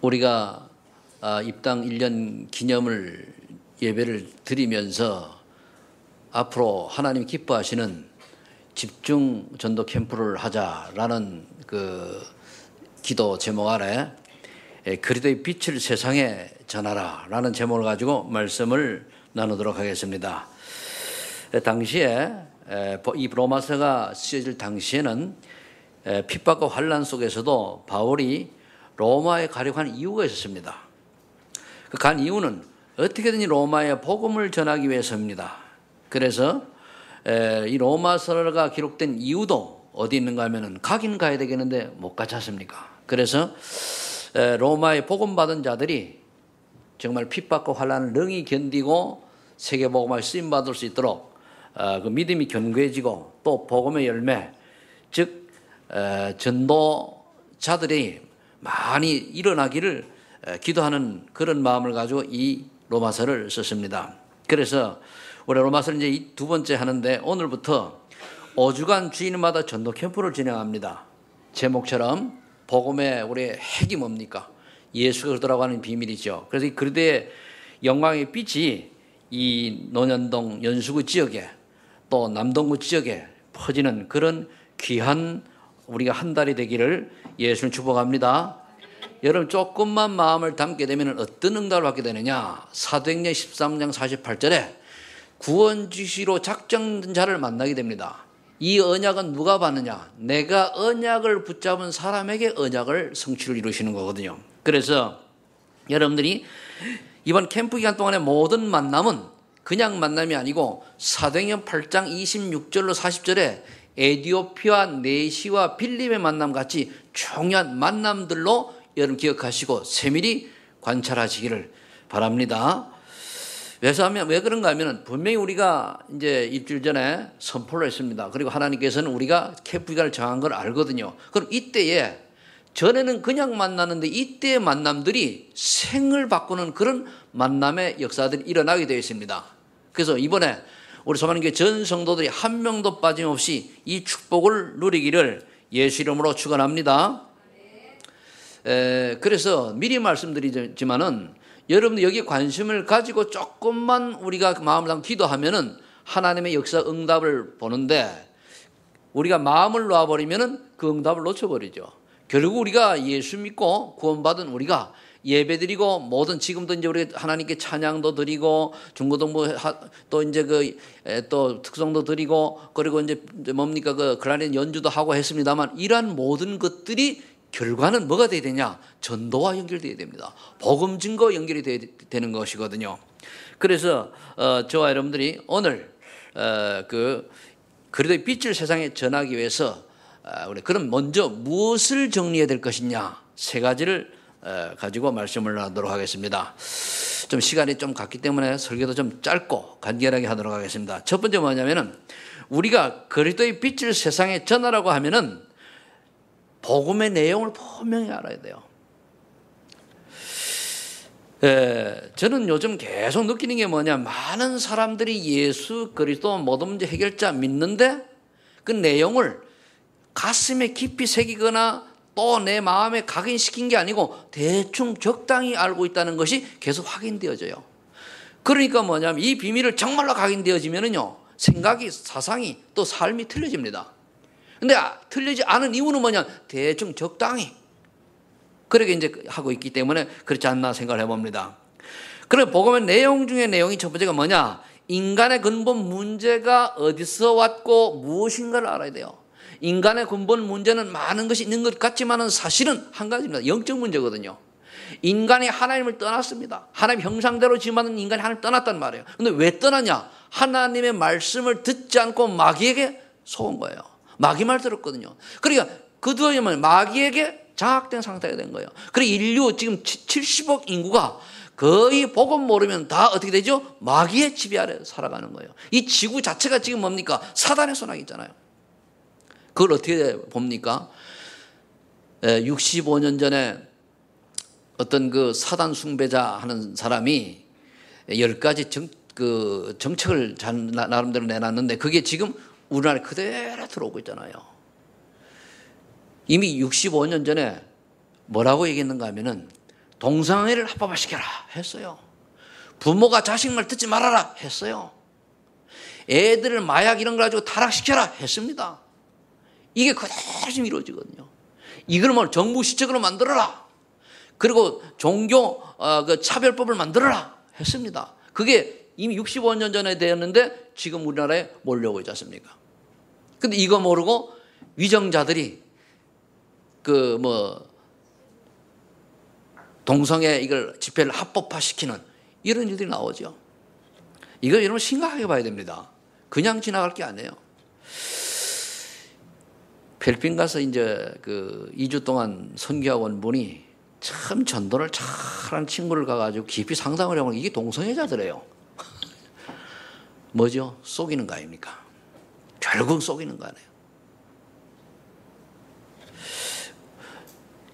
우리가 입당 1년 기념을 예배를 드리면서 앞으로 하나님 기뻐하시는 집중 전도 캠프를 하자라는 그 기도 제목 아래 그리스도의 빛을 세상에 전하라라는 제목을 가지고 말씀을 나누도록 하겠습니다. 당시에 이 로마서가 쓰여질 당시에는 핍박과 환난 속에서도 바울이 로마에 가려고 한 이유가 있었습니다. 그 간 이유는 어떻게든지 로마에 복음을 전하기 위해서입니다. 그래서 이 로마서가 기록된 이유도 어디 있는가 하면은 가긴 가야 되겠는데 못 가지 않습니까? 그래서 로마에 복음 받은 자들이 정말 핍박과 환난을 능히 견디고 세계 복음화에 쓰임 받을 수 있도록 그 믿음이 견고해지고 또 복음의 열매, 즉 전도자들이 많이 일어나기를 기도하는 그런 마음을 가지고 이 로마서를 썼습니다. 그래서 우리 로마서를 이제 이 두 번째 하는데 오늘부터 5주간 주일마다 전도 캠프를 진행합니다. 제목처럼 복음의 우리의 핵이 뭡니까? 예수가 그러더라고 하는 비밀이죠. 그래서 이 그리스도의 영광의 빛이 이 논현동 연수구 지역에 또 남동구 지역에 퍼지는 그런 귀한 우리가 한 달이 되기를 예수를 축복합니다. 여러분 조금만 마음을 담게 되면 어떤 응답을 받게 되느냐? 사도행전 13장 48절에 구원주시로 작정된 자를 만나게 됩니다. 이 언약은 누가 받느냐? 내가 언약을 붙잡은 사람에게 언약을 성취를 이루시는 거거든요. 그래서 여러분들이 이번 캠프 기간 동안의 모든 만남은 그냥 만남이 아니고 사도행전 8장 26절로 40절에 에디오피아 네시와 빌립의 만남 같이 중요한 만남들로 여러분 기억하시고 세밀히 관찰하시기를 바랍니다. 왜 그런가 하면 분명히 우리가 이제 일주일 전에 선포를 했습니다. 그리고 하나님께서는 우리가 캠프 기간을 정한 걸 알거든요. 그럼 이때에 전에는 그냥 만나는데 이때의 만남들이 생을 바꾸는 그런 만남의 역사들이 일어나게 되어 있습니다. 그래서 이번에 우리 소망교회 전 성도들이 한 명도 빠짐없이 이 축복을 누리기를 예수 이름으로 축원합니다. 그래서 미리 말씀드리지만은 여러분들 여기에 관심을 가지고 조금만 우리가 마음을 담고 기도하면은 하나님의 역사 응답을 보는데 우리가 마음을 놓아버리면은 그 응답을 놓쳐버리죠. 결국 우리가 예수 믿고 구원받은 우리가 예배드리고 모든 지금도 이제 우리 하나님께 찬양도 드리고 중고등부 또 이제 또 특성도 드리고 그리고 이제 뭡니까 그 클라리넷 연주도 하고 했습니다만 이러한 모든 것들이 결과는 뭐가 돼야 되냐? 전도와 연결돼야 됩니다. 복음 증거 연결이 되는 것이거든요. 그래서 저와 여러분들이 오늘 그 그리스도의 빛을 세상에 전하기 위해서 우리 그럼 먼저 무엇을 정리해야 될 것이냐? 세 가지를 가지고 말씀을 하도록 하겠습니다. 좀 시간이 좀 갔기 때문에 설교도 좀 짧고 간결하게 하도록 하겠습니다. 첫 번째 뭐냐면은 우리가 그리스도의 빛을 세상에 전하라고 하면은 복음의 내용을 분명히 알아야 돼요. 저는 요즘 계속 느끼는 게 뭐냐, 많은 사람들이 예수 그리스도 모든 문제 해결자 믿는데 그 내용을 가슴에 깊이 새기거나 또 내 마음에 각인시킨 게 아니고 대충 적당히 알고 있다는 것이 계속 확인되어져요. 그러니까 뭐냐면 이 비밀을 정말로 각인되어지면은요, 생각이, 사상이 또 삶이 틀려집니다. 근데 틀리지 않은 이유는 뭐냐, 대충 적당히 그렇게 이제 하고 있기 때문에 그렇지 않나 생각을 해봅니다. 그럼 복음의 내용 중에 내용이 첫 번째가 뭐냐, 인간의 근본 문제가 어디서 왔고 무엇인가를 알아야 돼요. 인간의 근본 문제는 많은 것이 있는 것 같지만은 사실은 한 가지입니다. 영적 문제거든요. 인간이 하나님을 떠났습니다. 하나님 형상대로 지음받은 인간이 하나님을 떠났단 말이에요. 근데 왜 떠났냐? 하나님의 말씀을 듣지 않고 마귀에게 속은 거예요. 마귀 말 들었거든요. 그러니까 그 뒤에 마귀에게 장악된 상태가 된 거예요. 그리고 인류 지금 70억 인구가 거의 복음 모르면 다 어떻게 되죠? 마귀의 지배 아래 살아가는 거예요. 이 지구 자체가 지금 뭡니까? 사단의 손아귀 있잖아요. 그걸 어떻게 봅니까? 65년 전에 어떤 그 사단 숭배자 하는 사람이 10가지 정책을 나름대로 내놨는데 그게 지금 우리나라에 그대로 들어오고 있잖아요. 이미 65년 전에 뭐라고 얘기했는가 하면은 동성애를 합법화시켜라 했어요. 부모가 자식 말 듣지 말아라 했어요. 애들을 마약 이런 걸 가지고 타락시켜라 했습니다. 이게 그대로 지금 이루어지거든요. 이걸 뭐 정부 시책으로 만들어라. 그리고 종교 그 차별법을 만들어라 했습니다. 그게 이미 65년 전에 되었는데 지금 우리나라에 몰려오고 있지 않습니까? 근데 이거 모르고 위정자들이 그 뭐 동성애 이걸 집회를 합법화시키는 이런 일들이 나오죠. 이거 여러분 심각하게 봐야 됩니다. 그냥 지나갈 게 아니에요. 필리핀 가서 이제 그 2주 동안 선교하고 온 분이 참 전도를 잘하는 친구를 가가지고 깊이 상담을 해보면 이게 동성애자들이에요. 뭐죠? 속이는 거 아닙니까? 결국 속이는 거 아니에요.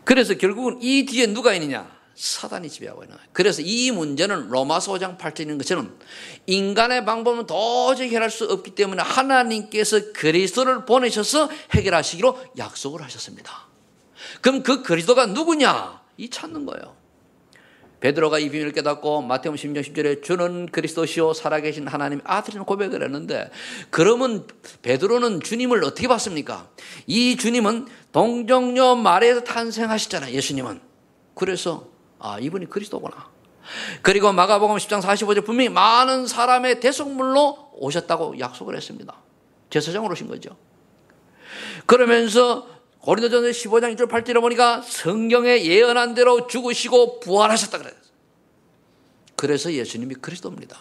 그래서 결국은 이 뒤에 누가 있느냐? 사단이 지배하고 있는 거예요. 그래서 이 문제는 로마서 5장 8절에 있는 것처럼 인간의 방법은 도저히 해결할 수 없기 때문에 하나님께서 그리스도를 보내셔서 해결하시기로 약속을 하셨습니다. 그럼 그 그리스도가 누구냐? 이 찾는 거예요. 베드로가 이 비밀을 깨닫고 마태복음 16장 10절에 주는 그리스도시요 살아계신 하나님의 아들이라는 고백을 했는데, 그러면 베드로는 주님을 어떻게 봤습니까? 이 주님은 동정녀 마리아에서 탄생하셨잖아요. 예수님은. 그래서 이분이 그리스도구나. 그리고 마가복음 10장 45절 분명히 많은 사람의 대속물로 오셨다고 약속을 했습니다. 제사장으로 오신 거죠. 그러면서 고린도전서 15장 1절 8절에 보니까 성경에 예언한 대로 죽으시고 부활하셨다 그래요. 그래서 예수님이 그리스도입니다.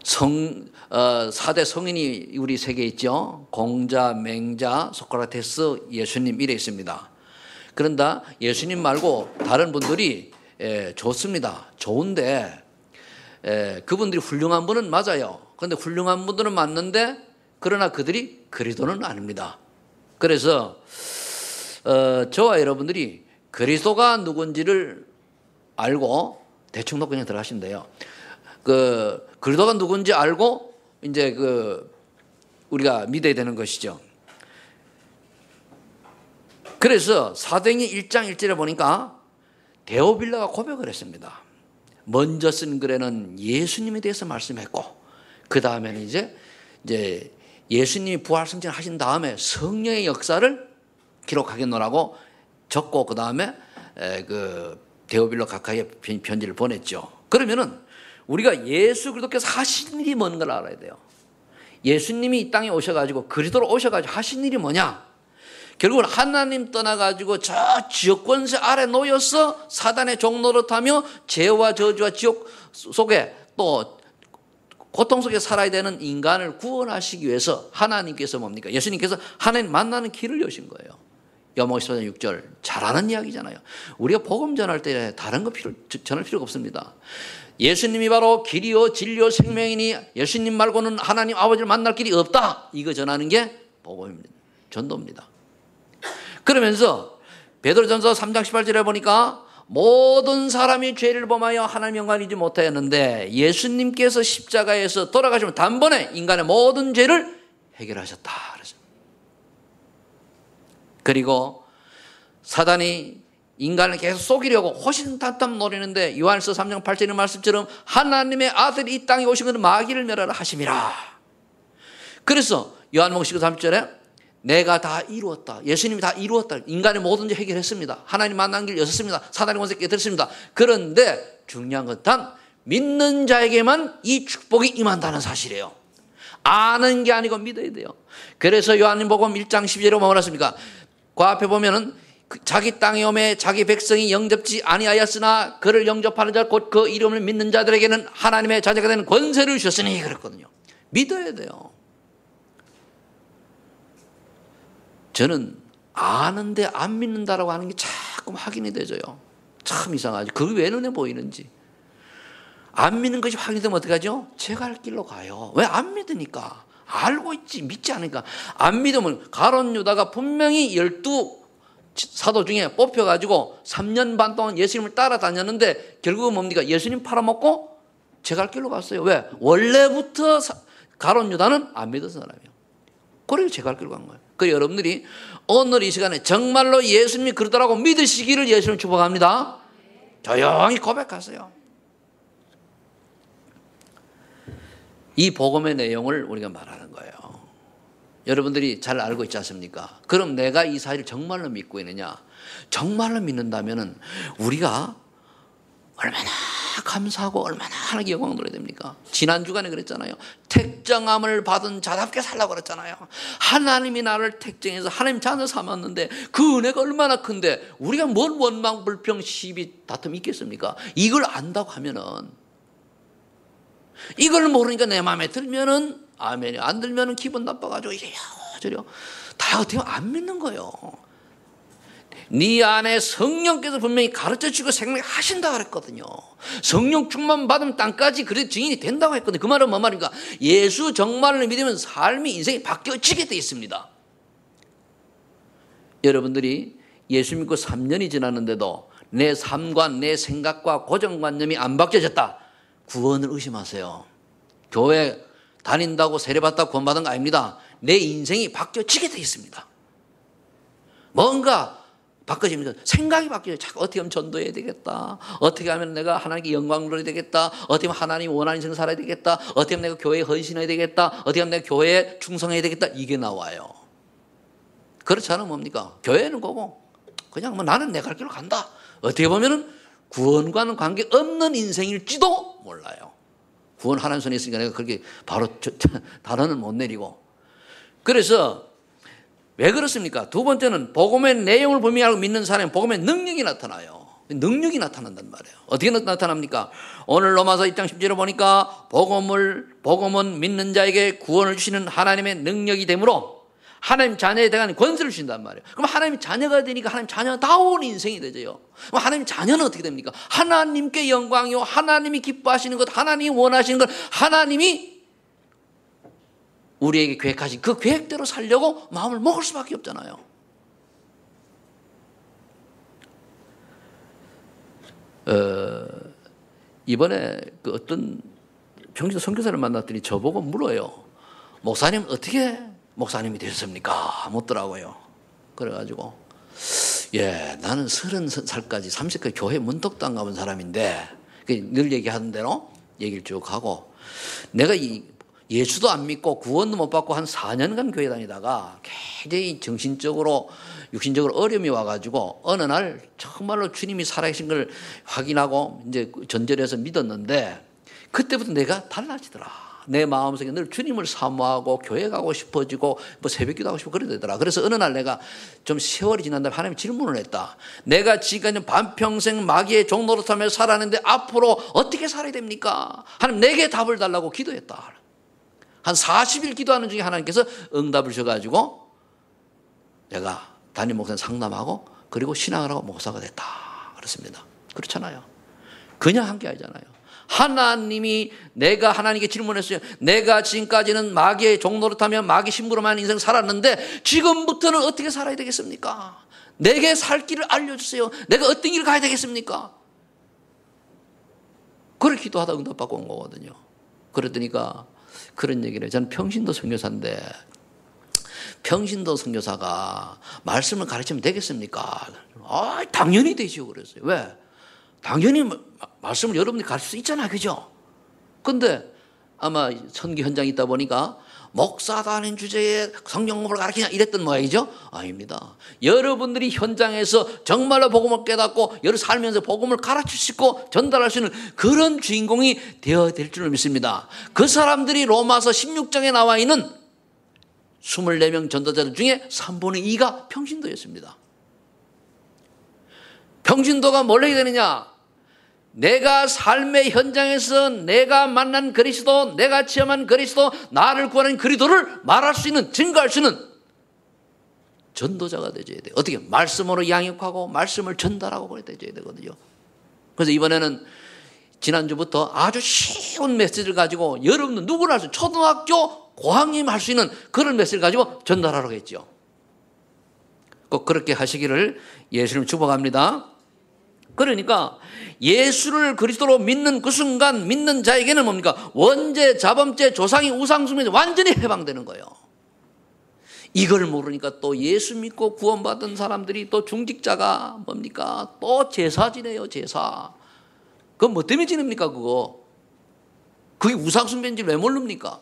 4대 성인이 우리 세계에 있죠. 공자, 맹자, 소크라테스, 예수님 이래 있습니다. 그런데 예수님 말고 다른 분들이 좋습니다. 좋은데 그분들이 훌륭한 분은 맞아요. 그런데 훌륭한 분들은 맞는데 그러나 그들이 그리스도는 아닙니다. 그래서 저와 여러분들이 그리스도가 누군지를 알고 대충 놓고 그냥 들어가시면 돼요. 그리스도가 누군지 알고 이제 우리가 믿어야 되는 것이죠. 그래서 사도행전 1장 1절에 보니까 데오빌라가 고백을 했습니다. 먼저 쓴 글에는 예수님에 대해서 말씀했고, 그 다음에는 이제 예수님이 부활 승천하신 다음에 성령의 역사를 기록하겠노라고 적고, 그 다음에 데오빌라 각하의 편지를 보냈죠. 그러면은 우리가 예수 그리스도께서 하신 일이 뭔 걸 알아야 돼요. 예수님이 이 땅에 오셔가지고 그리스도로 오셔가지고 하신 일이 뭐냐? 결국은 하나님 떠나가지고 저 지옥권세 아래 놓여서 사단의 종노릇하며 죄와 저주와 지옥 속에 또 고통 속에 살아야 되는 인간을 구원하시기 위해서 하나님께서 뭡니까? 예수님께서 하나님 만나는 길을 여신 거예요. 요한복음 14장 6절 잘 아는 이야기잖아요. 우리가 복음 전할 때 다른 거 전할 필요가 없습니다. 예수님이 바로 길이요 진리요 생명이니 예수님 말고는 하나님 아버지를 만날 길이 없다. 이거 전하는 게 복음입니다. 전도입니다. 그러면서 베드로전서 3장 18절에 보니까 모든 사람이 죄를 범하여 하나님 영광을 이루지 못하였는데 예수님께서 십자가에서 돌아가시면 단번에 인간의 모든 죄를 해결하셨다. 그리고 사단이 인간을 계속 속이려고 호신탄탄 노리는데 요한일서 3장 8절의 말씀처럼 하나님의 아들이 이 땅에 오신 것은 마귀를 멸하라 하심이라. 그래서 요한복음 13절에 내가 다 이루었다. 예수님이 다 이루었다. 인간의 모든 죄 해결했습니다. 하나님 만난 길 여셨습니다. 사단의 권세 깨뜨렸습니다. 그런데 중요한 건 단 믿는 자에게만 이 축복이 임한다는 사실이에요. 아는 게 아니고 믿어야 돼요. 그래서 요한복음 1장 12절에 뭐라 했습니까? 그 앞에 보면은 자기 땅에 오매 자기 백성이 영접지 아니하였으나 그를 영접하는 자 곧 그 이름을 믿는 자들에게는 하나님의 자녀가 되는 권세를 주셨으니 그랬거든요. 믿어야 돼요. 저는 아는데 안 믿는다라고 하는 게 자꾸 확인이 되져요. 참 이상하죠. 그게 왜 눈에 보이는지. 안 믿는 것이 확인되면 어떻게 하죠? 제가 할 길로 가요. 왜 안 믿으니까. 알고 있지 믿지 않으니까. 안 믿으면 가룟 유다가 분명히 12 사도 중에 뽑혀가지고 3년 반 동안 예수님을 따라다녔는데 결국은 뭡니까? 예수님 팔아먹고 제가 할 길로 갔어요. 왜? 원래부터 가룟 유다는 안 믿은 사람이에요. 그래서 제가 할 길로 간 거예요. 그 여러분들이 오늘 이 시간에 정말로 예수님이 그러더라고 믿으시기를 예수님 축복합니다. 조용히 고백하세요. 이 복음의 내용을 우리가 말하는 거예요. 여러분들이 잘 알고 있지 않습니까? 그럼 내가 이 사실을 정말로 믿고 있느냐? 정말로 믿는다면 우리가 얼마나 감사하고 얼마나 하나님께 영광 돌려야 됩니까? 지난 주간에 그랬잖아요. 택정함을 받은 자답게 살라고 그랬잖아요. 하나님이 나를 택정해서 하나님 자녀 삼았는데 그 은혜가 얼마나 큰데 우리가 뭔 원망, 불평, 시비, 다툼이 있겠습니까? 이걸 안다고 하면은, 이걸 모르니까 내 마음에 들면은 아멘이, 안 들면은 기분 나빠가지고 이래요 저래요 다 어떻게 보면 안 믿는 거예요. 네 안에 성령께서 분명히 가르쳐주고 생각하신다 그랬거든요. 성령 충만 받으면 땅까지 그래 증인이 된다고 했거든요. 그 말은 뭐 말입니까? 예수 정말로 믿으면 삶이, 인생이 바뀌어지게 돼 있습니다. 여러분들이 예수 믿고 3년이 지났는데도 내 삶과 내 생각과 고정관념이 안 바뀌어졌다, 구원을 의심하세요. 교회 다닌다고 세례받다 구원받은 거 아닙니다. 내 인생이 바뀌어지게 돼 있습니다. 뭔가 바꿔집니다. 생각이 바뀌어요. 자꾸 어떻게 하면 전도해야 되겠다, 어떻게 하면 내가 하나님께 영광 돌려야 되겠다, 어떻게 하면 하나님 원하는 인생 살아야 되겠다, 어떻게 하면 내가 교회에 헌신해야 되겠다, 어떻게 하면 내가 교회에 충성해야 되겠다, 이게 나와요. 그렇지 않으면 뭡니까? 교회는 거고 그냥 뭐 나는 내 갈 길로 간다. 어떻게 보면은 구원과는 관계없는 인생일지도 몰라요. 구원 하나님 손에 있으니까 내가 그렇게 바로 단언을 못 내리고. 그래서 왜 그렇습니까? 두 번째는 복음의 내용을 분명히 알고 믿는 사람은 복음의 능력이 나타나요. 능력이 나타난단 말이에요. 어떻게 나타납니까? 오늘 로마서 2장 10절에 보니까 복음은 믿는 자에게 구원을 주시는 하나님의 능력이 되므로 하나님 자녀에 대한 권세를 주신단 말이에요. 그럼 하나님 자녀가 되니까 하나님 자녀다운 인생이 되죠. 그럼 하나님 자녀는 어떻게 됩니까? 하나님께 영광이요, 하나님이 기뻐하시는 것, 하나님이 원하시는 것, 하나님이 우리에게 계획하신 그 계획대로 살려고 마음을 먹을 수밖에 없잖아요. 이번에 그 어떤 평신 선교사를 만났더니 저보고 물어요. 목사님 어떻게 목사님이 되셨습니까? 묻더라고요. 그래가지고 나는 30살까지 30까지 교회 문턱도 안 가본 사람인데, 늘 얘기하는 대로 얘기를 쭉 하고, 내가 예수도 안 믿고 구원도 못 받고 한 4년간 교회 다니다가 굉장히 정신적으로 육신적으로 어려움이 와가지고 어느 날 정말로 주님이 살아계신 걸 확인하고 이제 전절해서 믿었는데, 그때부터 내가 달라지더라. 내 마음속에 늘 주님을 사모하고 교회 가고 싶어지고 뭐 새벽기도 하고 싶고 그래 되더라. 그래서 어느 날 내가 좀 세월이 지난 다음에 하나님 질문을 했다. 내가 지금까지 반평생 마귀의 종 노릇하며 살았는데 앞으로 어떻게 살아야 됩니까? 하나님 내게 답을 달라고 기도했다. 한 40일 기도하는 중에 하나님께서 응답을 주셔가지고 내가 담임 목사님 상담하고 그리고 신앙을 하고 목사가 됐다 그렇습니다. 그렇잖아요. 그냥 한 게 아니잖아요. 하나님이, 내가 하나님께 질문했어요. 내가 지금까지는 마귀의 종노릇하며 마귀 심부름하는 인생 살았는데 지금부터는 어떻게 살아야 되겠습니까? 내게 살 길을 알려주세요. 내가 어떤 길을 가야 되겠습니까? 그걸 기도하다 응답받고 온 거거든요. 그러더니까 그런 얘기를 해요. 저는 평신도 선교사인데 평신도 선교사가 말씀을 가르치면 되겠습니까? 당연히 되죠. 그랬어요. 왜? 당연히 말씀을 여러분들이 가르칠 수 있잖아요. 그죠? 근데 아마 선교 현장에 있다 보니까 목사가 하는 주제에 성경을 가르치냐 이랬던 모양이죠? 아닙니다. 여러분들이 현장에서 정말로 복음을 깨닫고 여러 살면서 복음을 가르칠 수 있고 전달할 수 있는 그런 주인공이 되어야 될 줄 믿습니다. 그 사람들이 로마서 16장에 나와 있는 24명 전도자들 중에 3분의 2가 평신도였습니다. 평신도가 뭘 해야 되느냐? 내가 삶의 현장에서 내가 만난 그리스도, 내가 체험한 그리스도, 나를 구하는 그리스도를 말할 수 있는, 증거할 수 있는 전도자가 되어야 돼요. 어떻게? 말씀으로 양육하고 말씀을 전달하고 그래 되어야 되거든요. 그래서 이번에는 지난주부터 아주 쉬운 메시지를 가지고 여러분들 누구나 할 수 있는 초등학교 고학년이 할 수 있는 그런 메시지를 가지고 전달하라고 했죠. 꼭 그렇게 하시기를 예수님 축복합니다. 그러니까 예수를 그리스도로 믿는 그 순간 믿는 자에게는 뭡니까? 원죄, 자범죄, 조상의 우상숭배에 완전히 해방되는 거예요. 이걸 모르니까 또 예수 믿고 구원받은 사람들이 또 중직자가 뭡니까? 또 제사 지내요, 제사. 그건 뭐 때문에 지냅니까, 그거? 그게 우상숭배인지 왜 모릅니까?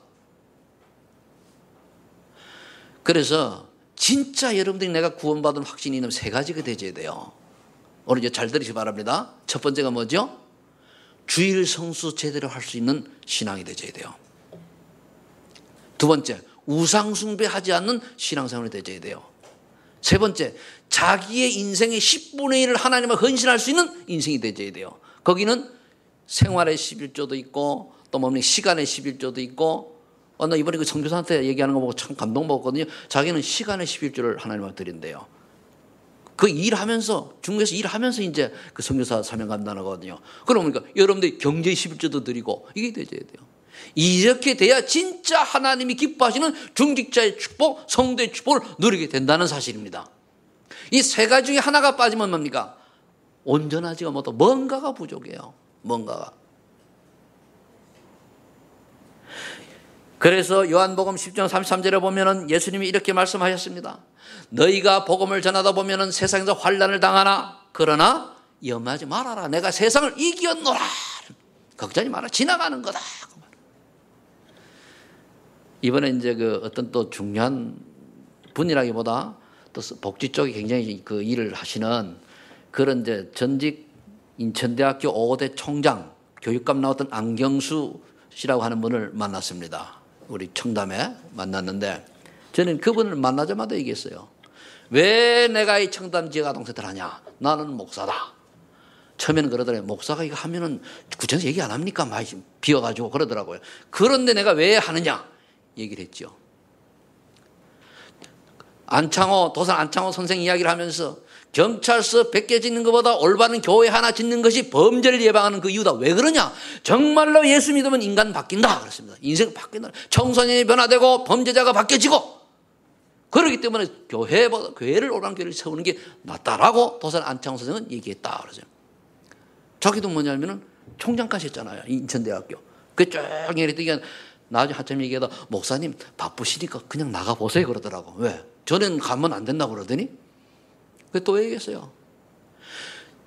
그래서 진짜 여러분들이 내가 구원받은 확신이 있는 세 가지가 되어야 돼요. 오늘 이제 잘 들으시기 바랍니다. 첫 번째가 뭐죠? 주일 성수 제대로 할 수 있는 신앙이 되어야 돼요. 두 번째, 우상 숭배하지 않는 신앙생활이 되어야 돼요. 세 번째, 자기의 인생의 10분의 1을 하나님을 헌신할 수 있는 인생이 되어야 돼요. 거기는 생활의 11조도 있고 또 뭡니까 시간의 11조도 있고 나 이번에 그 선교사한테 얘기하는 거 보고 참 감동받았거든요. 자기는 시간의 11조를 하나님한테 드린대요. 그 일하면서 중국에서 일하면서 이제 그 선교사 사명 감당하거든요. 그러니까 여러분들이 경제의 11조도 드리고 이게 되어야 돼요. 이렇게 돼야 진짜 하나님이 기뻐하시는 중직자의 축복, 성도의 축복을 누리게 된다는 사실입니다. 이 세 가지 중에 하나가 빠지면 뭡니까? 온전하지가 못하고 뭔가가 부족해요. 뭔가가. 그래서 요한복음 10장 33절에 보면은 예수님이 이렇게 말씀하셨습니다. 너희가 복음을 전하다 보면은 세상에서 환난을 당하나 그러나 염려하지 말아라. 내가 세상을 이겼노라. 걱정하지 마라. 지나가는 거다. 이번에 이제 그 어떤 또 중요한 분이라기보다 또 복지 쪽에 굉장히 그 일을 하시는 그런 이제 전직 인천대학교 5대 총장 교육감 나왔던 안경수 씨라고 하는 분을 만났습니다. 우리 청담에 만났는데 저는 그분을 만나자마자 얘기했어요. 왜 내가 이 청담 지역아동센터를 하냐? 나는 목사다. 처음에는 그러더라고요. 목사가 이거 하면은 구청에서 얘기 안 합니까? 많이 비어가지고 그러더라고요. 그런데 내가 왜 하느냐? 얘기를 했죠. 도산 안창호 선생 이야기를 하면서 경찰서 100개 짓는 것보다 올바른 교회 하나 짓는 것이 범죄를 예방하는 그 이유다. 왜 그러냐? 정말로 예수 믿으면 인간 바뀐다. 그렇습니다. 인생 바뀐다. 청소년이 변화되고 범죄자가 바뀌어지고 그렇기 때문에 교회를 오란 교회를 세우는 게 낫다라고 도산 안창호 선생은 얘기했다. 그러죠. 자기도 뭐냐면은 총장까지 했잖아요. 인천대학교. 그 쭉 얘기했더니 나중에 한참 얘기하다 목사님 바쁘시니까 그냥 나가보세요 그러더라고. 왜? 전엔 가면 안 된다고 그러더니 또 얘기했어요.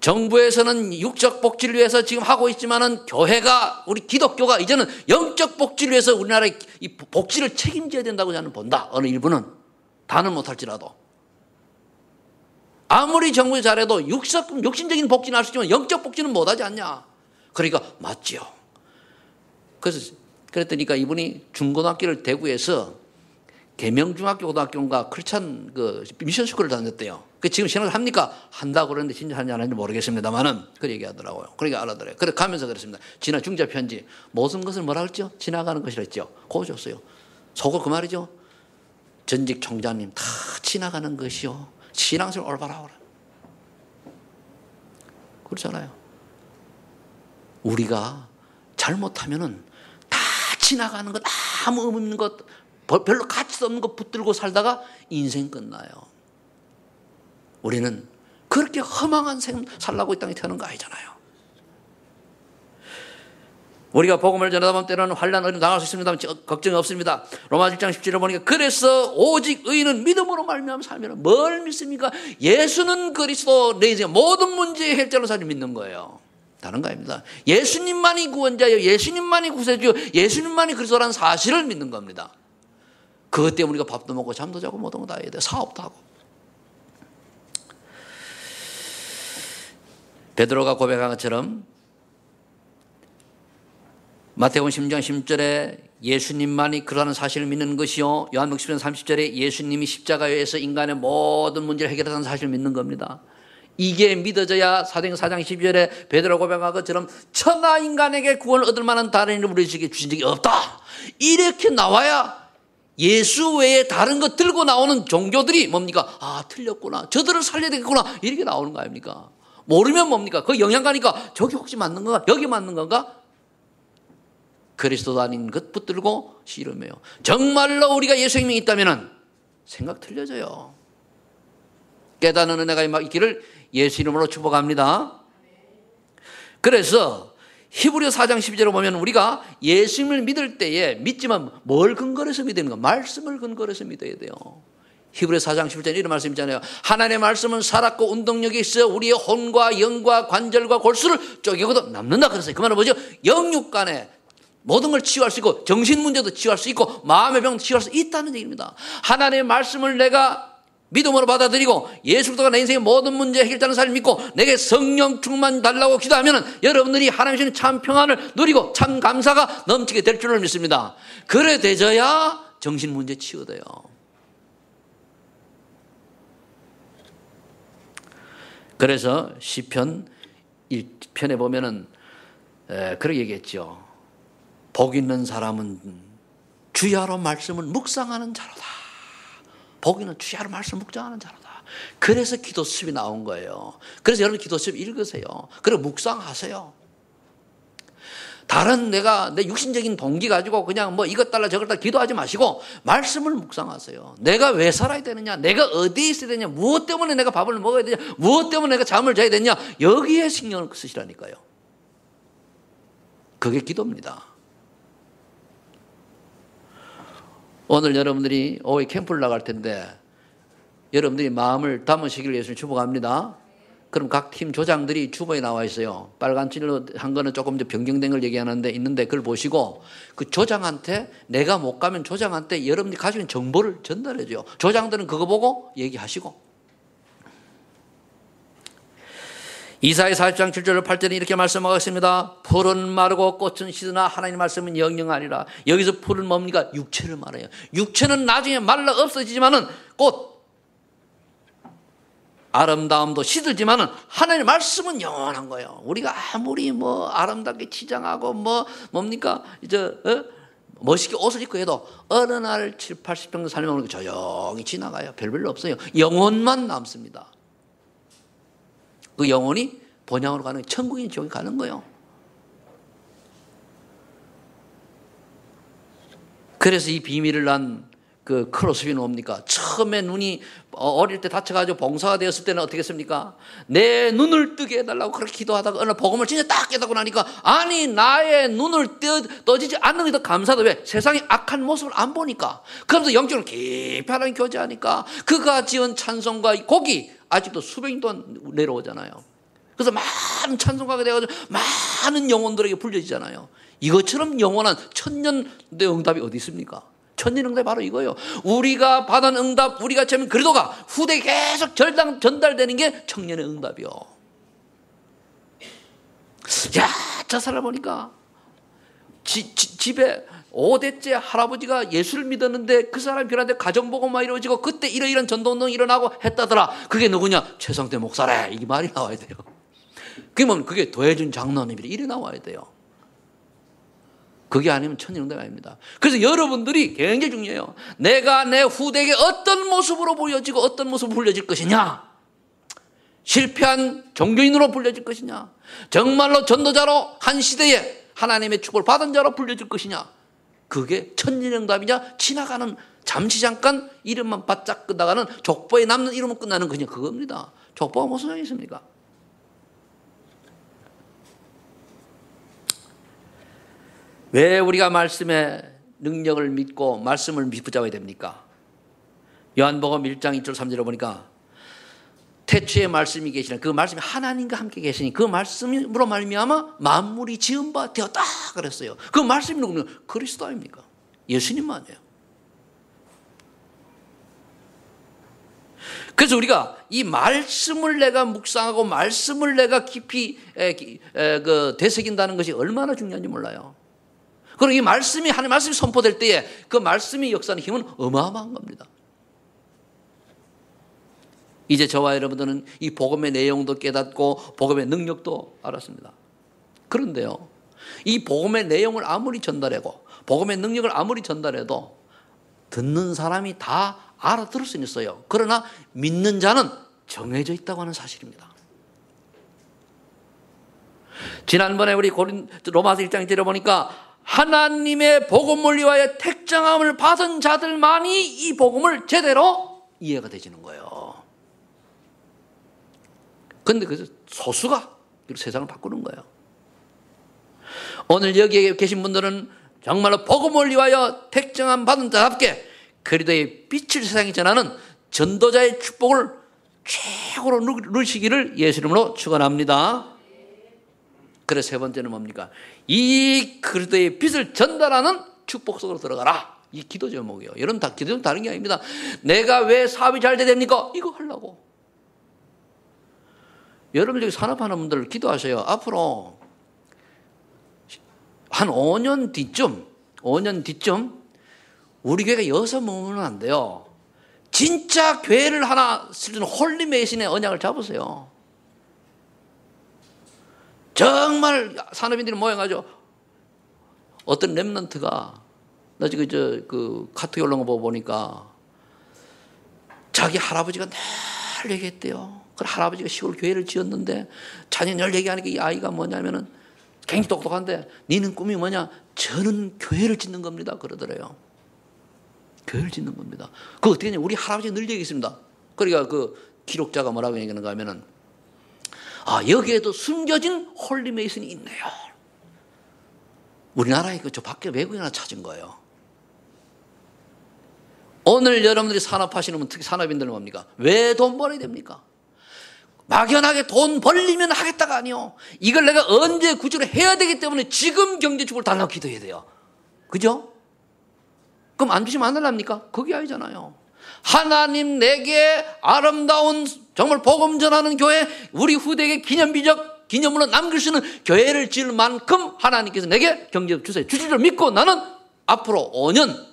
정부에서는 육적 복지를 위해서 지금 하고 있지만은 교회가 우리 기독교가 이제는 영적 복지를 위해서 우리나라의 이 복지를 책임져야 된다고 저는 본다. 어느 일부는 다는 못할지라도 아무리 정부에 잘해도 육신적인 복지는 할 수 있지만 영적 복지는 못하지 않냐. 그러니까 맞지요. 그랬더니까 이분이 중고등학교를 대구에서 계명중학교 고등학교인가 크리스찬 그 미션 스쿨을 다녔대요. 그 지금 신학을 합니까? 한다고 그러는데 진짜 하는지 안 하는지 모르겠습니다만은 그 얘기하더라고요. 그러니까 알아들어요. 그래 가면서 그랬습니다. 지나 중자 편지 모든 것을 뭐라 그랬죠? 지나가는 것이라 했죠. 그거 줬어요. 속으로 그 말이죠. 전직 총장님 다 지나가는 것이요. 신앙생활 올바라 그래. 그렇잖아요. 우리가 잘못하면은 다 지나가는 것, 아무 의미 없는 것, 별로 가치 없는 것 붙들고 살다가 인생 끝나요. 우리는 그렇게 허망한 삶 살라고 이 땅에 태어난 거 아니잖아요. 우리가 복음을 전하다 보면 때로는 환난을 당할 수 있습니다. 걱정이 없습니다. 로마 1장 17절 보니까 그래서 오직 의인은 믿음으로 말미암아 살면 뭘 믿습니까? 예수는 그리스도 내 인생 모든 문제의 해결자로 사실 믿는 거예요. 다른 거 아닙니다. 예수님만이 구원자예요. 예수님만이 구세주요. 예수님만이 그리스도라는 사실을 믿는 겁니다. 그것 때문에 우리가 밥도 먹고 잠도 자고 모든 거 다 해야 돼. 사업도 하고. 베드로가 고백한 것처럼 마태복음 10장 10절에 예수님만이 그러한 사실을 믿는 것이요. 요한복음 10장 30절에 예수님이 십자가에서 인간의 모든 문제를 해결하는 사실을 믿는 겁니다. 이게 믿어져야 사도행전 4장 12절에 베드로 고백한 것처럼 천하 인간에게 구원을 얻을 만한 다른 이름을 우리에게 주신 적이 없다. 이렇게 나와야 예수 외에 다른 것 들고 나오는 종교들이 뭡니까? 아, 틀렸구나. 저들을 살려야 되겠구나. 이렇게 나오는 거 아닙니까? 모르면 뭡니까? 그 영향 가니까 저기 혹시 맞는 건가? 여기 맞는 건가? 그리스도도 아닌 것 붙들고 씨름해요. 정말로 우리가 예수 믿음이 있다면 생각 틀려져요. 깨닫는 은혜가 있기를 예수 이름으로 축복합니다. 그래서 히브리서 4장 12절을 보면 우리가 예수님을 믿을 때에 믿지만 뭘 근거로 해서 믿는 가 말씀을 근거로 해서 믿어야 돼요. 히브리서 4장 11절에 이런 말씀 있잖아요. 하나님의 말씀은 살았고 운동력이 있어 우리의 혼과 영과 관절과 골수를 쪼개고도 남는다 그랬어요. 그 말은 뭐죠? 영육 간에 모든 걸 치유할 수 있고 정신 문제도 치유할 수 있고 마음의 병도 치유할 수 있다는 얘기입니다. 하나님의 말씀을 내가 믿음으로 받아들이고 예수 그리스도가 내 인생의 모든 문제 해결자는 사실을 믿고 내게 성령 충만 달라고 기도하면 여러분들이 하나님 주시는 참 평안을 누리고 참 감사가 넘치게 될 줄을 믿습니다. 그래 되져야 정신 문제 치유돼요. 그래서 시편 1편에 보면은 그렇게 얘기했죠. 복 있는 사람은 주야로 말씀을 묵상하는 자로다. 복 있는 주야로 말씀을 묵상하는 자로다. 그래서 기도습이 나온 거예요. 그래서 여러분 기도습 읽으세요. 그리고 묵상하세요. 다른 내 육신적인 동기 가지고 그냥 뭐 이것 달라 저것 달라 기도하지 마시고 말씀을 묵상하세요. 내가 왜 살아야 되느냐, 내가 어디에 있어야 되냐, 무엇 때문에 내가 밥을 먹어야 되냐, 무엇 때문에 내가 잠을 자야 되냐, 여기에 신경을 쓰시라니까요. 그게 기도입니다. 오늘 여러분들이 오후에 캠프를 나갈 텐데 여러분들이 마음을 담으시기를 예수님 축복합니다. 그럼 각 팀 조장들이 주보에 나와 있어요. 빨간 칠로 한 거는 조금 더 변경된 걸 얘기하는데 있는데 그걸 보시고 그 조장한테 내가 못 가면 조장한테 여러분들이 가지고 있는 정보를 전달해 줘요. 조장들은 그거 보고 얘기하시고. 이사야 40장 7절 8절에 이렇게 말씀하겠습니다. 풀은 마르고 꽃은 시드나 하나님 말씀은 영영하리라. 여기서 풀은 뭡니까? 육체를 말해요. 육체는 나중에 말라 없어지지만은 꽃 아름다움도 시들지만은 하나님의 말씀은 영원한 거예요. 우리가 아무리 뭐 아름답게 치장하고 뭡니까? 멋있게 옷을 입고 해도 어느 날 7, 80 정도 살면 조용히 지나가요. 별로 없어요. 영혼만 남습니다. 그 영혼이 본향으로 가는 천국인 지옥에 가는 거예요. 그래서 이 비밀을 난 그 크로스비는 뭡니까? 처음에 눈이 어릴 때 다쳐가지고 봉사가 되었을 때는 어떻게 했습니까? 내 눈을 뜨게 해달라고 그렇게 기도하다가 어느 복음을 진짜 딱 깨닫고 나니까 아니 나의 눈을 떠지지 않는 게 더 감사하다. 왜? 세상의 악한 모습을 안 보니까. 그러면서 영적으로 깊이 하나님 교제하니까 그가 지은 찬송과 곡이 아직도 수백 년 동안 내려오잖아요. 그래서 많은 찬송가가 되어가지고 많은 영혼들에게 불려지잖아요. 이것처럼 영원한 천년의 응답이 어디 있습니까? 천년 응답이 바로 이거예요. 우리가 받은 응답, 우리가 처음 그리도가 후대에 계속 전달되는 게 청년의 응답이요. 야, 저 사람 보니까 집에 5대째 할아버지가 예수를 믿었는데 그 사람이 변한데 가정복음만 이루어지고 그때 이러이러한 전도운동이 일어나고 했다더라. 그게 누구냐? 최성태 목사래. 이게 말이 나와야 돼요. 그러면 그게 도해준 장로님이래. 이래 나와야 돼요. 그게 아니면 천년응답이 아닙니다. 그래서 여러분들이 굉장히 중요해요. 내가 내 후대에게 어떤 모습으로 보여지고 어떤 모습으로 불려질 것이냐. 실패한 종교인으로 불려질 것이냐. 정말로 전도자로 한 시대에 하나님의 축복을 받은 자로 불려질 것이냐. 그게 천년응답이냐 지나가는 잠시 잠깐 이름만 바짝 끝나가는 족보에 남는 이름은 끝나는 그냥 그겁니다. 족보가 무슨 소용이 있습니까? 왜 우리가 말씀의 능력을 믿고 말씀을 붙잡아야 됩니까? 요한복음 1장 2절 3절에 보니까 태초에 말씀이 계시는 그 말씀이 하나님과 함께 계시니 그 말씀으로 말미암아 만물이 지은 바 되었다 그랬어요. 그 말씀이 누구냐? 그리스도 아닙니까? 예수님만이에요. 그래서 우리가 이 말씀을 내가 묵상하고 말씀을 내가 깊이 되새긴다는 것이 얼마나 중요한지 몰라요. 그리고 이 말씀이 하나님의 말씀이 선포될 때에 그 말씀이 역사하는 힘은 어마어마한 겁니다. 이제 저와 여러분들은 이 복음의 내용도 깨닫고 복음의 능력도 알았습니다. 그런데요, 이 복음의 내용을 아무리 전달하고 복음의 능력을 아무리 전달해도 듣는 사람이 다 알아들을 수는 있어요. 그러나 믿는 자는 정해져 있다고 하는 사실입니다. 지난번에 우리 로마서 1장에 들어보니까 하나님의 복음을 위하여 택정함을 받은 자들만이 이 복음을 제대로 이해가 되지는 거예요. 그런데 그 소수가 세상을 바꾸는 거예요. 오늘 여기에 계신 분들은 정말로 복음을 위하여 택정함 받은 자답게 그리스도의 빛을 세상에 전하는 전도자의 축복을 최고로 누리시기를 예수 이름으로 축원합니다. 그래서 세 번째는 뭡니까? 이 그리스도의 빛을 전달하는 축복 속으로 들어가라. 이 기도 제목이에요. 여러분 다 기도 제목 다른 게 아닙니다. 내가 왜 사업이 잘 돼야 됩니까? 이거 하려고. 여러분 저기 산업하는 분들 기도하세요. 앞으로 한 5년 뒤쯤 우리 교회가 여섯 먹으면 안 돼요. 진짜 교회를 하나 쓰는 홀리메이신의 언약을 잡으세요. 정말 산업인들이 모여가지고 어떤 렘넌트가 나 지금 그 카톡에 올라온 거 보고 보니까 자기 할아버지가 늘 얘기했대요. 그 할아버지가 시골 교회를 지었는데 자녀 늘 얘기하니까 이 아이가 뭐냐면은 굉장히 똑똑한데 니는 꿈이 뭐냐? 저는 교회를 짓는 겁니다. 그러더래요. 교회를 짓는 겁니다. 그거 어떻게 하냐? 우리 할아버지가 늘 얘기했습니다. 그러니까 그 기록자가 뭐라고 얘기하는가 하면은 여기에도 숨겨진 홀리메이슨이 있네요. 우리나라에 저 밖에 외국인 하나 찾은 거예요. 오늘 여러분들이 산업하시는 분, 특히 산업인들은 뭡니까? 왜 돈 벌어야 됩니까? 막연하게 돈 벌리면 하겠다가 아니요. 이걸 내가 언제 구조를 해야 되기 때문에 지금 경제축을 달라고 기도해야 돼요. 그죠? 그럼 안 주시면 안 달랍니까? 그게 아니잖아요. 하나님 내게 아름다운 정말 복음 전하는 교회, 우리 후대에게 기념물로 남길 수 있는 교회를 지을 만큼 하나님께서 내게 경제를 주세요. 주실 줄 믿고 나는 앞으로 5년,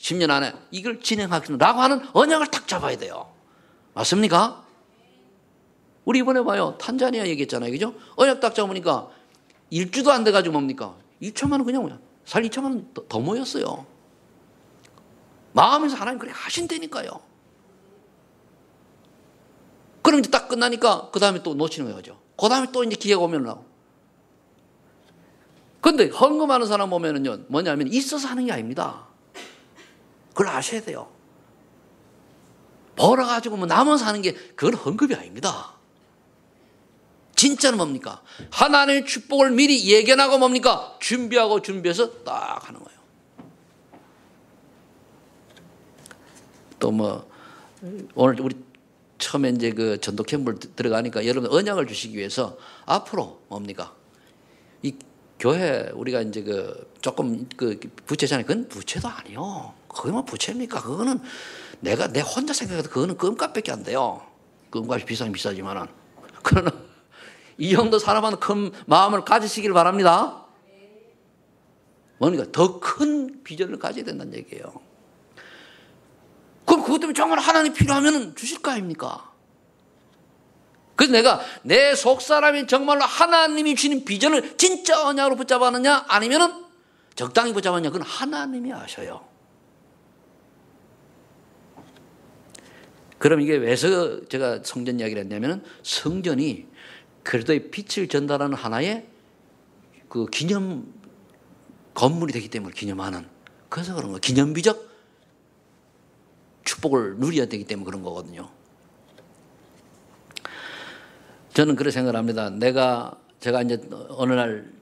10년 안에 이걸 진행하겠다라고 하는 언약을 딱 잡아야 돼요. 맞습니까? 우리 이번에 봐요. 탄자니아 얘기했잖아요. 그죠? 언약 딱 잡으니까 일주도 안 돼가지고 뭡니까? 2천만 원 그냥 살 2천만 원 더 모였어요. 마음에서 하나님 그렇게 하신다니까요. 그럼 이제 딱 끝나니까 그 다음에 또 놓치는 거죠. 그 다음에 또 이제 기회가 오면 나오고. 근데 헌금하는 사람 보면은요, 뭐냐면 있어서 하는 게 아닙니다. 그걸 아셔야 돼요. 벌어가지고 뭐 남아서 하는 게 그건 헌금이 아닙니다. 진짜는 뭡니까? 하나님의 축복을 미리 예견하고 뭡니까? 준비해서 딱 하는 거예요. 또 뭐 오늘 우리 처음에 이제 그 전도 캠프를 들어가니까 여러분 언약을 주시기 위해서 앞으로 뭡니까? 이 교회 우리가 이제 그 조금 그 부채잖아요. 그건 부채도 아니요. 그게 뭐 부채입니까? 그거는 내 혼자 생각해도 그거는 껌값밖에 안 돼요. 껌값이 비싸긴 비싸지만은. 그러나 이 정도 사람은 큰 마음을 가지시길 바랍니다. 뭡니까? 더 큰 비전을 가져야 된다는 얘기예요. 그럼 그것 때문에 정말 하나님 필요하면 주실 거 아닙니까? 그래서 내가 내 속사람이 정말로 하나님이 주시는 비전을 진짜 언약으로 붙잡았느냐 아니면은 적당히 붙잡았느냐 그건 하나님이 아셔요. 그럼 이게 왜서 제가 성전 이야기를 했냐면은 성전이 그리스도의 빛을 전달하는 하나의 그 기념 건물이 되기 때문에 기념하는 그래서 그런 거예요. 기념비적 축복을 누려야 되기 때문에 그런 거거든요. 저는 그렇게 생각을 합니다. 제가 이제 어느 날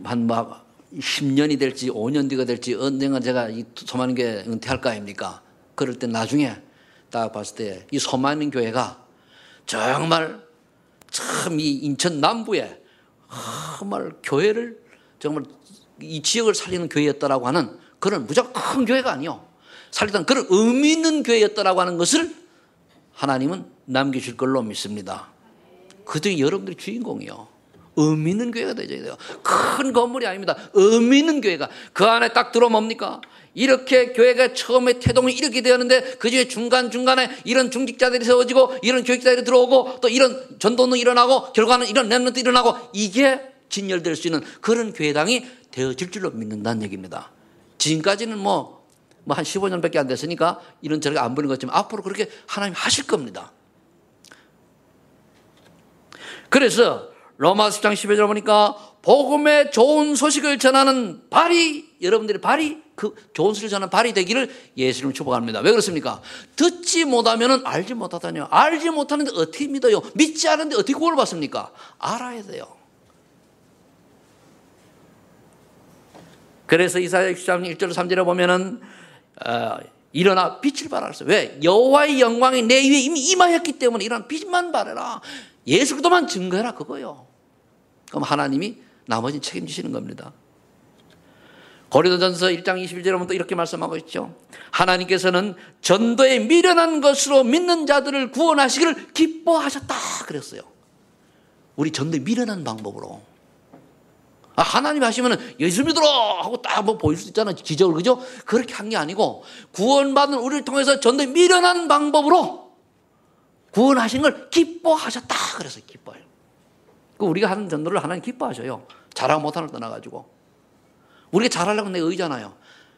한 막 10년이 될지 5년 뒤가 될지 언젠가 제가 이 소만교회 은퇴할 거 아닙니까? 그럴 때 나중에 딱 봤을 때 이 소만인 교회가 정말 참 이 인천 남부에 정말 교회를 정말 이 지역을 살리는 교회였다라고 하는 그런 무조건 큰 교회가 아니요. 살리던 그런 의미 있는 교회였다라고 하는 것을 하나님은 남기실 걸로 믿습니다. 그들이 여러분들이 주인공이요. 의미 있는 교회가 되어야 돼요. 큰 건물이 아닙니다. 의미 있는 교회가 그 안에 딱 들어오면 뭡니까? 이렇게 교회가 처음에 태동이 이렇게 되었는데 그 중에 중간중간에 이런 중직자들이 세워지고 이런 교육자들이 들어오고 또 이런 전도는 일어나고 결과는 이런 렘넌트 일어나고 이게 진열될 수 있는 그런 교회당이 되어질 줄로 믿는다는 얘기입니다. 지금까지는 뭐 한 15년밖에 안 됐으니까 이런 저렇게 안 보는 것 같지만 앞으로 그렇게 하나님 하실 겁니다. 그래서 로마서 10장 11절 보니까 복음의 좋은 소식을 전하는 발이 여러분들의 발이 그 좋은 소식을 전하는 발이 되기를 예수님을 축복합니다. 왜 그렇습니까? 듣지 못하면 알지 못하다니요. 알지 못하는데 어떻게 믿어요? 믿지 않는데 어떻게 구원을 받습니까? 알아야 돼요. 그래서 이사야 63장 1절 3절에 보면은 일어나 빛을 발하라. 왜? 여호와의 영광이 내 위에 이미 임하였기 때문에 일어나 빛만 발해라. 예수 그리스도만 증거해라 그거요. 그럼 하나님이 나머지는 책임지시는 겁니다. 고린도전서 1장 21절에 보면 또 이렇게 말씀하고 있죠. 하나님께서는 전도에 미련한 것으로 믿는 자들을 구원하시기를 기뻐하셨다 그랬어요. 우리 전도에 미련한 방법으로. 하나님 하시면 예수 믿으라 하고 딱 뭐 보일 수 있잖아요. 기적을. 그죠? 그렇게 한 게 아니고 구원받은 우리를 통해서 전도에 미련한 방법으로 구원하신 걸 기뻐하셨다 그래서 기뻐해요. 우리가 하는 전도를 하나님 기뻐하셔요. 잘하고 못하는 걸 떠나가지고. 우리가 잘하려고 내 의잖아요.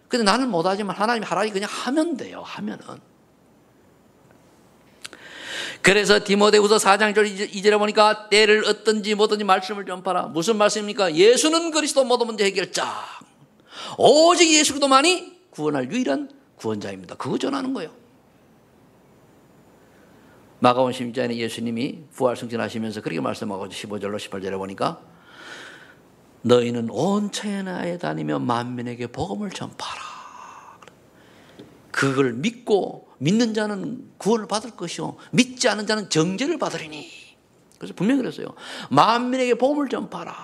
근데 나는 못하지만 하나님이 하라니 그냥 하면 돼요. 하면은. 그래서 디모데후서 4장 2절에 보니까 때를 얻든지 뭐든지 말씀을 전파라. 무슨 말씀입니까? 예수는 그리스도 모든 문제 해결자. 오직 예수 그리스도만이 구원할 유일한 구원자입니다. 그거 전하는 거예요. 마가복음 16장에 예수님이 부활 승천하시면서 그렇게 말씀하고 15절로 18절에 보니까 너희는 온 천하에 다니며 만민에게 복음을 전파라. 그걸 믿고 믿는 자는 구원을 받을 것이요 믿지 않은 자는 정죄를 받으리니. 그래서 분명히 그랬어요. 만민에게 복음을 전파라.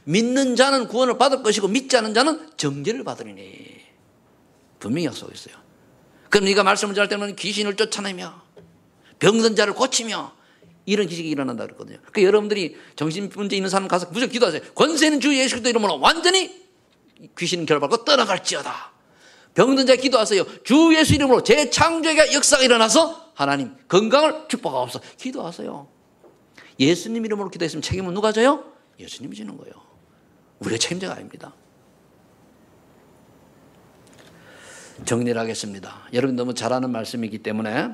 믿는 자는 구원을 받을 것이고 믿지 않은 자는 정죄를 받으리니. 분명히 약속했어요. 그럼 네가 말씀을 전할 때는 귀신을 쫓아내며 병든 자를 고치며 이런 기적이 일어난다 그랬거든요. 그러니까 여러분들이 정신문제 있는 사람 가서 무조건 기도하세요. 권세는 주 예수 그리스도 이름으로 완전히 귀신은 결박하고 떠나갈지어다. 병든 자 기도하세요. 주 예수 이름으로 재창조의 역사가 일어나서 하나님 건강을 축복하옵소서. 기도하세요. 예수님 이름으로 기도했으면 책임은 누가 져요? 예수님이 지는 거예요. 우리의 책임자가 아닙니다. 정리를 하겠습니다. 여러분 너무 잘하는 말씀이기 때문에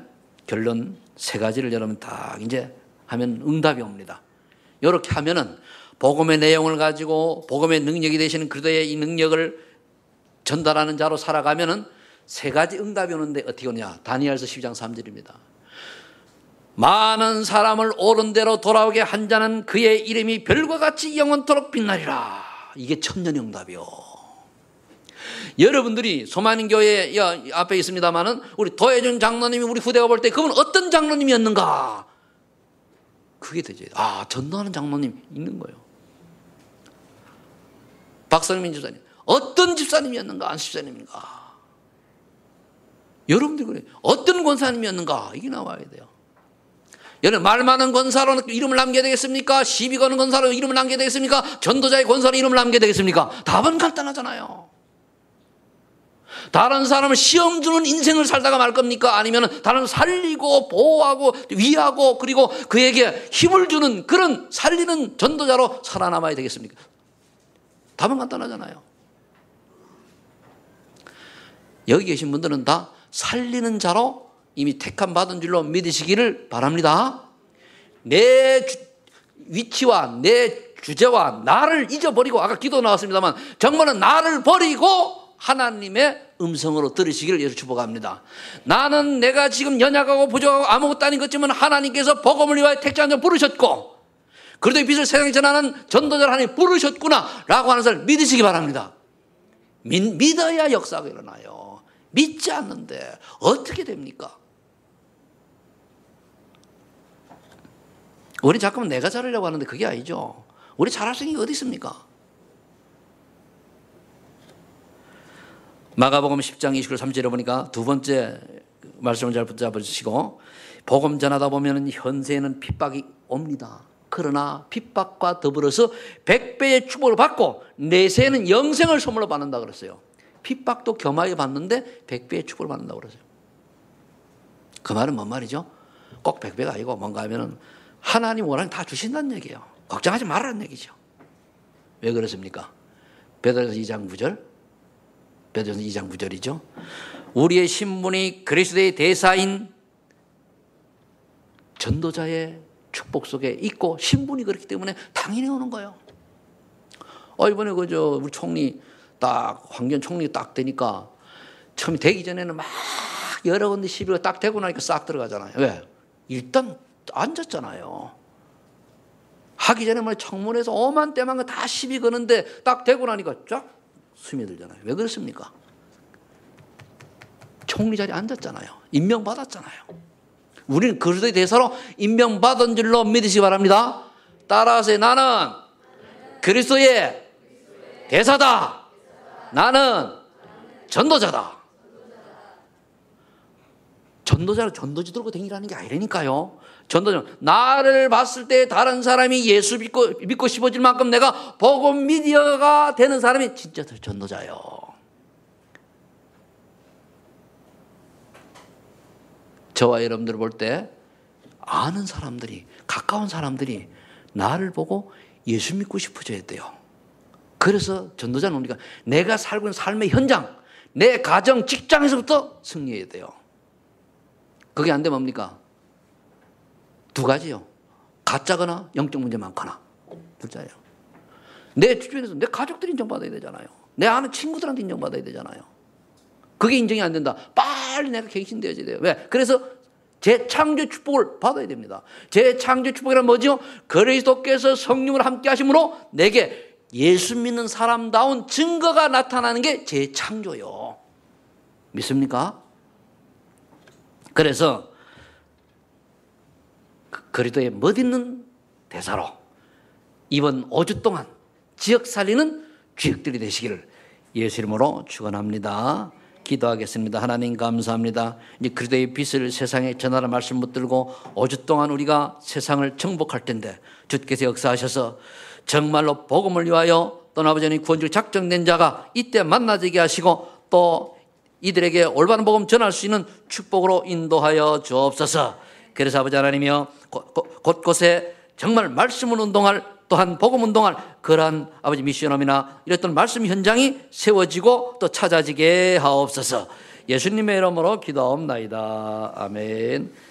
결론 3가지를 여러분 딱 이제 하면 응답이 옵니다. 이렇게 하면은 복음의 내용을 가지고 복음의 능력이 되시는 그리스도의 이 능력을 전달하는 자로 살아가면은 3가지 응답이 오는데 어떻게 오냐? 다니엘서 12장 3절입니다. 많은 사람을 옳은 대로 돌아오게 한 자는 그의 이름이 별과 같이 영원토록 빛나리라. 이게 천년의 응답이요. 여러분들이 소만인 교회 앞에 있습니다만은 우리 도혜준 장로님이 우리 후대가 볼 때 그분 어떤 장로님이었는가? 그게 되죠. 전도하는 장로님 있는 거예요. 박성민 집사님 어떤 집사님이었는가? 안 집사님인가? 여러분들이 그래 어떤 권사님이었는가? 이게 나와야 돼요. 여러분 말 많은 권사로 이름을 남겨야 되겠습니까? 시비 거는 권사로 이름을 남겨야 되겠습니까? 전도자의 권사로 이름을 남겨야 되겠습니까? 답은 간단하잖아요. 다른 사람을 시험 주는 인생을 살다가 말 겁니까? 아니면 다른 살리고 보호하고 위하고 그리고 그에게 힘을 주는 그런 살리는 전도자로 살아남아야 되겠습니까? 답은 간단하잖아요. 여기 계신 분들은 다 살리는 자로 이미 택함 받은 줄로 믿으시기를 바랍니다. 내 위치와 내 주제와 나를 잊어버리고 아까 기도 나왔습니다만 정말은 나를 버리고 하나님의 음성으로 들으시기를 예수 축복합니다. 나는 내가 지금 연약하고 부족하고 아무것도 아닌 것지만 하나님께서 복음을 위하여 택자한 자 부르셨고 그래도 빛을 세상에 전하는 전도자를 하나님 부르셨구나 라고 하는 사람을 믿으시기 바랍니다. 믿어야 역사가 일어나요. 믿지 않는데 어떻게 됩니까? 우리 자꾸만 내가 잘하려고 하는데 그게 아니죠. 우리 잘할 수 있는 게 어디 있습니까? 마가복음 10장 29절 3절에 보니까 두 번째 말씀을 잘 붙잡으시고 복음 전하다 보면 현세에는 핍박이 옵니다. 그러나 핍박과 더불어서 100배의 축복을 받고 내세에는 영생을 선물로 받는다 그랬어요. 핍박도 겸하게 받는데 100배의 축복을 받는다고 그랬어요. 그 말은 뭔 말이죠? 꼭 100배가 아니고 뭔가 하면은 하나님 원하는 다 주신다는 얘기예요. 걱정하지 말라는 얘기죠. 왜 그렇습니까? 베드로서 2장 9절 베드로서 2장 9절이죠. 우리의 신분이 그리스도의 대사인 전도자의 축복 속에 있고 신분이 그렇기 때문에 당연히 오는 거예요. 이번에 우리 총리 딱 황교안 총리 딱 되니까 처음에 되기 전에는 막 여러 군데 시비가 딱 되고 나니까 싹 들어가잖아요. 왜? 일단 앉았잖아요. 하기 전에 뭐 청문회에서 오만 때만 다 시비 거는데 딱 되고 나니까 쫙 스며들잖아요. 왜 그렇습니까? 총리 자리에 앉았잖아요. 임명받았잖아요. 우리는 그리스도의 대사로 임명받은 줄로 믿으시기 바랍니다. 따라서 나는 그리스도의 대사다. 나는 전도자다. 전도자는 전도지 들고 다니라는 게 아니라니까요. 전도자, 나를 봤을 때 다른 사람이 예수 믿고 싶어질 만큼 내가 복음 미디어가 되는 사람이 진짜 전도자예요. 저와 여러분들을 볼 때 아는 사람들이, 가까운 사람들이 나를 보고 예수 믿고 싶어져야 돼요. 그래서 전도자는 우리가 내가 살고 있는 삶의 현장, 내 가정, 직장에서부터 승리해야 돼요. 그게 안 되면 뭡니까? 두 가지요. 가짜거나 영적 문제 많거나. 둘째예요. 내 주변에서 내 가족들이 인정받아야 되잖아요. 내 아는 친구들한테 인정받아야 되잖아요. 그게 인정이 안 된다. 빨리 내가 갱신되어져야 돼요. 왜? 그래서 재창조 축복을 받아야 됩니다. 재창조 축복이란 뭐죠? 그리스도께서 성령을 함께 하심으로 내게 예수 믿는 사람다운 증거가 나타나는 게 재창조요. 믿습니까? 그래서 그리스도의 멋있는 대사로 이번 5주 동안 지역 살리는 주역들이 되시기를 예수 이름으로 축원합니다. 기도하겠습니다. 하나님 감사합니다. 이제 그리스도의 빛을 세상에 전하는 말씀 붙들고 5주 동안 우리가 세상을 정복할 텐데 주께서 역사하셔서 정말로 복음을 위하여 또 아버지 하나님 구원주를 작정된 자가 이때 만나지게 하시고 또 이들에게 올바른 복음 전할 수 있는 축복으로 인도하여 주옵소서. 그래서 아버지 하나님이여 곳곳에 정말 말씀을 운동할 또한 복음 운동할 그러한 아버지 미션홈이나 이랬던 말씀 현장이 세워지고 또 찾아지게 하옵소서. 예수님의 이름으로 기도하옵나이다. 아멘.